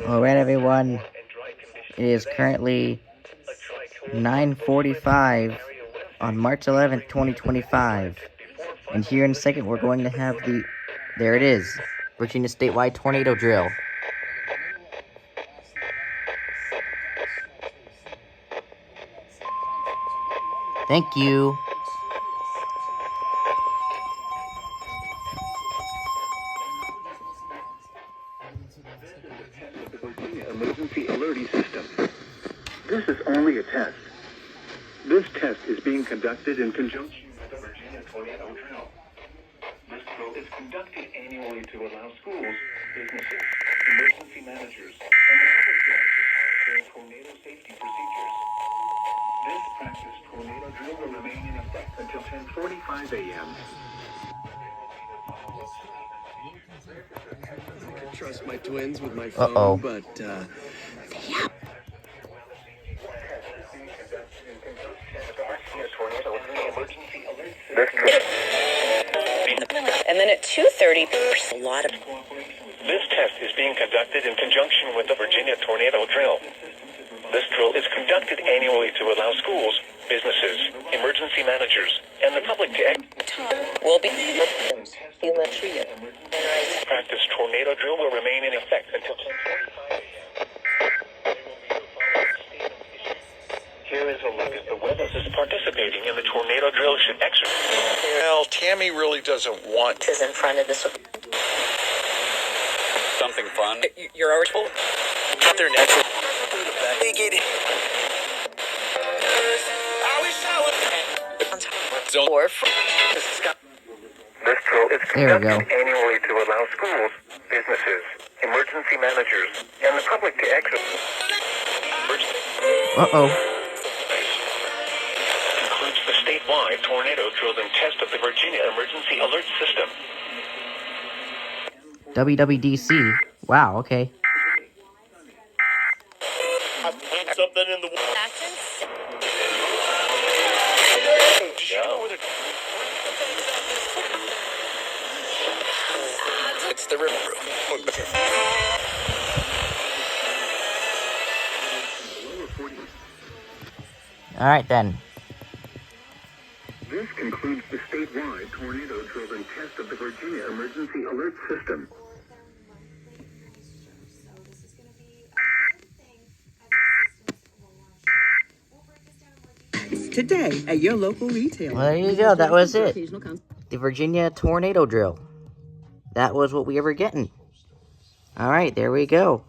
Alright, everyone. It is currently 9:45 on March 11th, 2025. And here in a second, we're going to have there it is, Virginia statewide tornado drill. Thank you. Emergency alerting system. This is only a test. This test is being conducted in conjunction with the Virginia tornado drill. This drill is conducted annually to allow schools, businesses, emergency managers, and the public to exercise their tornado safety procedures. This practice tornado drill will remain in effect until 10:45 a.m. I could trust my twins with my phone, but And then at 2:30, a lot of... This test is being conducted in conjunction with the Virginia tornado drill. This drill is conducted annually to allow schools, businesses, emergency managers, and the public to will be... Practice tornado drill will remain in effect until 10:45. Here is a look at the weather. Is participating in the tornado drill should exercise. Well, Tammy really doesn't want is in front of this. something fun. You're already full. Cut their necks. This drill is There we go. conducted annually to allow schools, businesses, emergency managers, and the public to exercise. Includes the statewide tornado drill and test of the Virginia Emergency Alert System. WWDC. Wow, okay. Something in the It's the river. Alright then. This concludes the statewide tornado drill and test of the Virginia Emergency Alert System. Today at your local retailer. Well, there you go. That was it. The Virginia tornado drill. That was what we were getting. Alright, there we go.